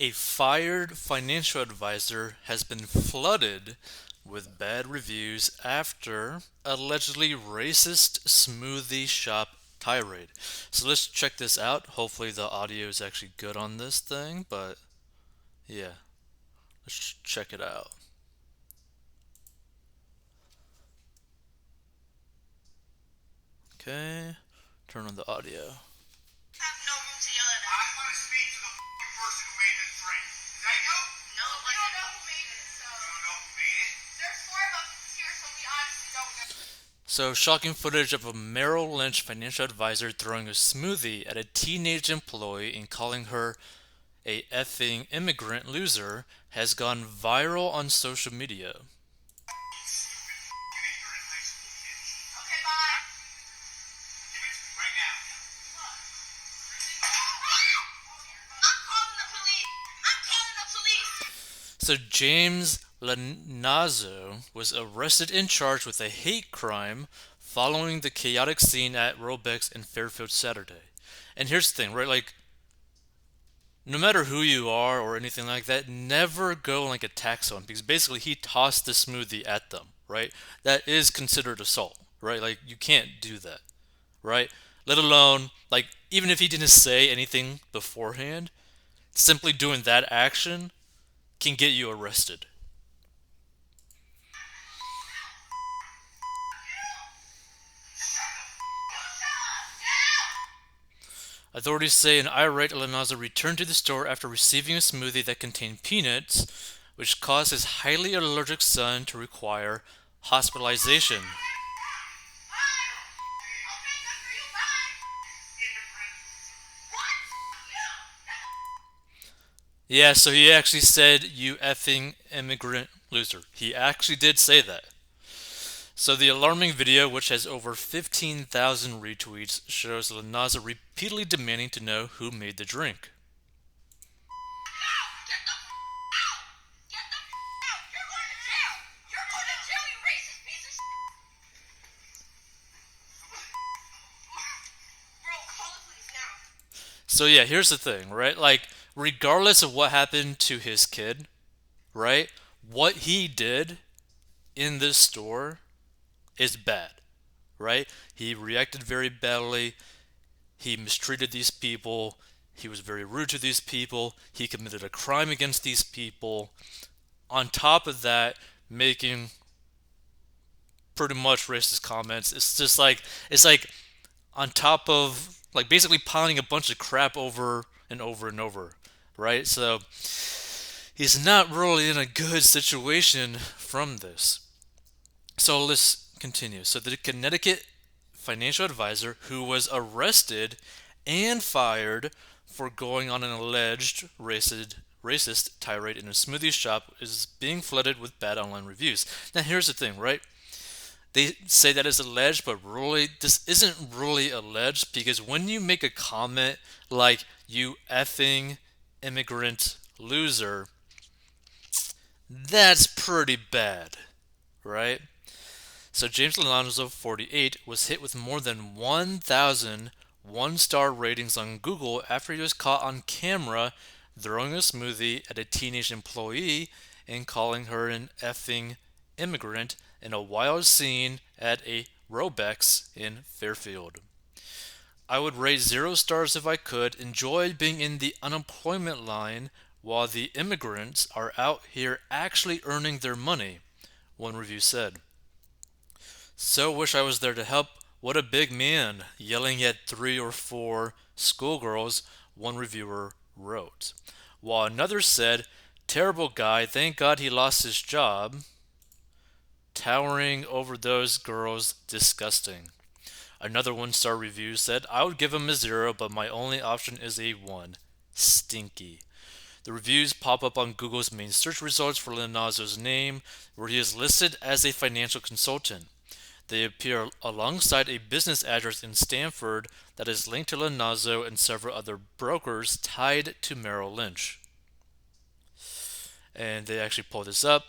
A fired financial advisor has been flooded with bad reviews after allegedly racist smoothie shop tirade. So let's check this out. Hopefully the audio is actually good on this thing, but yeah, let's check it out. Okay, turn on the audio. Have no room to yell at us. I want to speak to the fucking person who made this drink. Is that you? No, we don't know who made it. So. You don't know who made it? There's four of us here, so we honestly don't know. So, shocking footage of a Merrill Lynch financial advisor throwing a smoothie at a teenage employee and calling her a effing immigrant loser has gone viral on social media. Okay, bye. Give it to me right now. I'm calling the police. I'm calling the police. So James Lanazzo was arrested and charged with a hate crime following the chaotic scene at Robex in Fairfield Saturday. And here's the thing, right? Like, no matter who you are or anything like that, never go and like attack someone because basically he tossed the smoothie at them, right? That is considered assault, right? Like, you can't do that, right? Let alone, like, even if he didn't say anything beforehand, simply doing that action can get you arrested. Authorities say an irate Alanaza returned to the store after receiving a smoothie that contained peanuts, which caused his highly allergic son to require hospitalization. Yeah, so he actually said, "You effing immigrant loser." He actually did say that. So the alarming video, which has over 15,000 retweets, shows Lanaza repeatedly demanding to know who made the drink. So yeah, here's the thing, right? Like, regardless of what happened to his kid, right? What he did in this store is bad, right? He reacted very badly. He mistreated these people. He was very rude to these people. He committed a crime against these people. On top of that, making pretty much racist comments. It's just like, it's like on top of like basically piling a bunch of crap over and over and over, right? So he's not really in a good situation from this. So let's continue. So the Connecticut financial advisor who was arrested and fired for going on an alleged racist tirade in a smoothie shop is being flooded with bad online reviews. Now here's the thing, right? They say that is alleged, but really this isn't really alleged because when you make a comment like "you effing immigrant loser," that's pretty bad, right? So James Alonso, 48, was hit with more than 1,000 one-star ratings on Google after he was caught on camera throwing a smoothie at a teenage employee and calling her an effing immigrant in a wild scene at a Robex in Fairfield. I would rate 0 stars if I could. Enjoyed being in the unemployment line while the immigrants are out here actually earning their money, one review said. So wish I was there to help. What a big man, yelling at 3 or 4 schoolgirls, one reviewer wrote. While another said, terrible guy, thank God he lost his job. Towering over those girls, disgusting. Another 1 star review said, I would give him a 0, but my only option is a 1. Stinky. The reviews pop up on Google's main search results for Leonardo's name, where he is listed as a financial consultant. They appear alongside a business address in Stamford that is linked to Leonardo and several other brokers tied to Merrill Lynch. And they actually pull this up.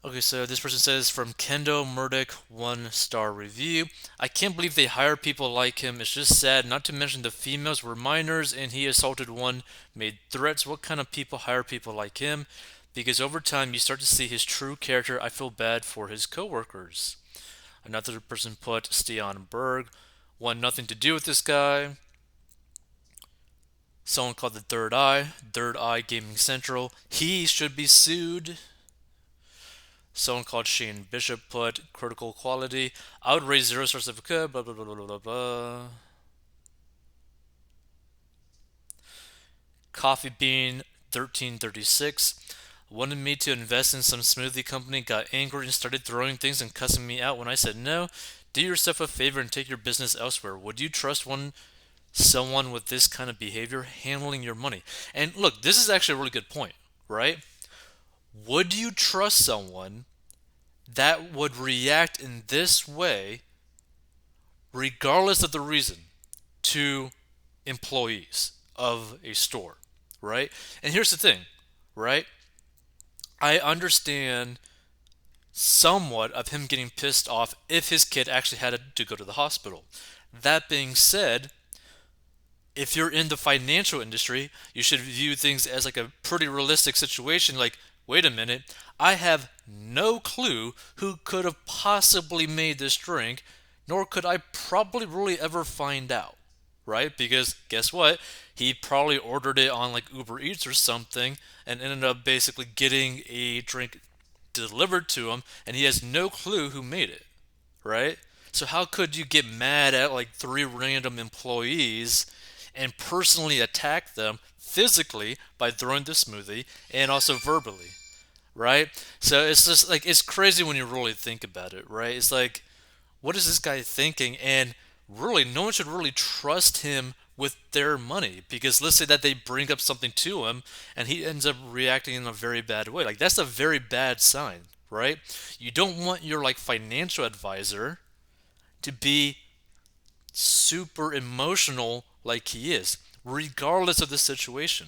Okay, so this person says from Kendo Murdoch, 1 star review. I can't believe they hire people like him. It's just sad, not to mention the females were minors and he assaulted one, made threats. What kind of people hire people like him? Because over time you start to see his true character. I feel bad for his coworkers. Another person put Stian Berg, want nothing to do with this guy. Someone called the Third Eye Gaming Central. He should be sued. Someone called Shane Bishop put critical quality. I would rate 0 stars if I could. Blah blah blah blah blah blah. Coffee Bean 1336 wanted me to invest in some smoothie company. Got angry and started throwing things and cussing me out when I said no. Do yourself a favor and take your business elsewhere. Would you trust someone with this kind of behavior handling your money? And look, this is actually a really good point, right? Would you trust someone that would react in this way, regardless of the reason, to employees of a store, right? And here's the thing, right? I understand somewhat of him getting pissed off if his kid actually had to go to the hospital. That being said, if you're in the financial industry, you should view things as like a pretty realistic situation. Like, wait a minute, I have no clue who could have possibly made this drink, nor could I probably really ever find out, right? Because guess what? He probably ordered it on like Uber Eats or something and ended up basically getting a drink delivered to him, and he has no clue who made it, right? So how could you get mad at like 3 random employees and personally attack them physically by throwing the smoothie and also verbally, right? So it's just like it's crazy when you really think about it, right? It's like what is this guy thinking? And really, no one should really trust him with their money because let's say that they bring up something to him and he ends up reacting in a very bad way. Like that's a very bad sign, right? You don't want your like financial advisor to be super emotional like he is, regardless of the situation.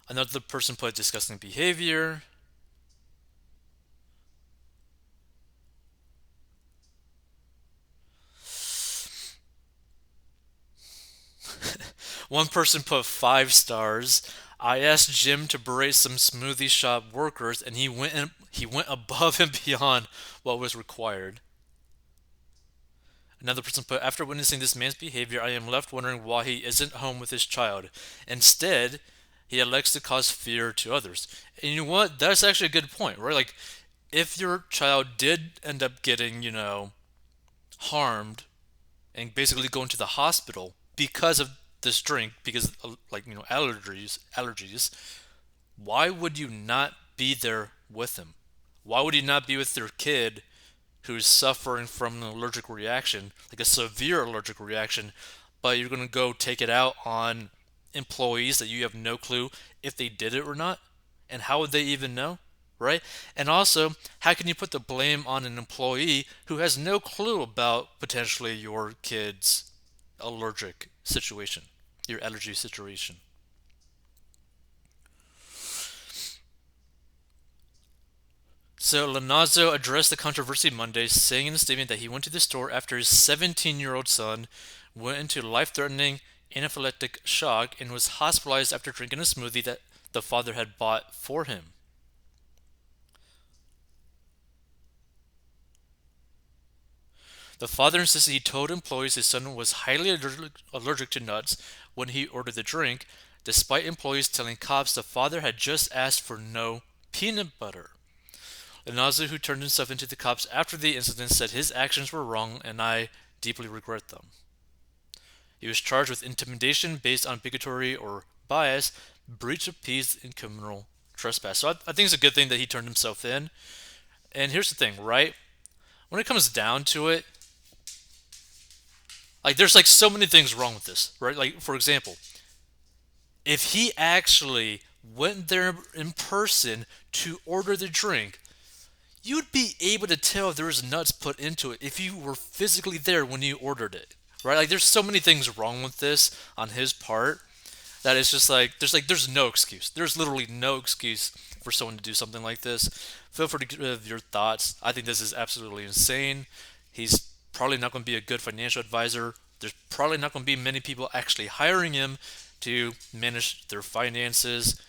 Another person put disgusting behavior. One person put 5 stars. I asked Jim to berate some smoothie shop workers, and he went above and beyond what was required. Another person put, after witnessing this man's behavior, I am left wondering why he isn't home with his child. Instead, he elects to cause fear to others. And you know what? That's actually a good point, right? Like, if your child did end up getting, harmed and basically going to the hospital because of this drink, because like allergies, why would you not be there with him? Why would you not be with your kid who's suffering from an allergic reaction, like a severe allergic reaction, but you're going to go take it out on employees that you have no clue if they did it or not? And how would they even know? Right? And also, how can you put the blame on an employee who has no clue about potentially your kid's allergic situation, your allergy situation? So Lanazzo addressed the controversy Monday, saying in a statement that he went to the store after his 17-year-old son went into life-threatening anaphylactic shock and was hospitalized after drinking a smoothie that the father had bought for him. The father insisted he told employees his son was highly allergic to nuts when he ordered the drink, despite employees telling cops the father had just asked for no peanut butter. Inazu, who turned himself into the cops after the incident, said his actions were wrong and I deeply regret them. He was charged with intimidation based on bigotry or bias, breach of peace, and criminal trespass. So I think it's a good thing that he turned himself in. And here's the thing, right? When it comes down to it, like there's like so many things wrong with this, right? Like for example, if he actually went there in person to order the drink, you'd be able to tell if there was nuts put into it if you were physically there when you ordered it, right? Like there's so many things wrong with this on his part, that is just like there's no excuse. There's literally no excuse for someone to do something like this. Feel free to give your thoughts. I think this is absolutely insane. He's probably not going to be a good financial advisor. There's probably not going to be many people actually hiring him to manage their finances.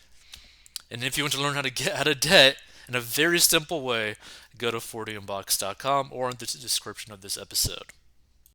And if you want to learn how to get out of debt in a very simple way, go to 40inbox.com or in the description of this episode.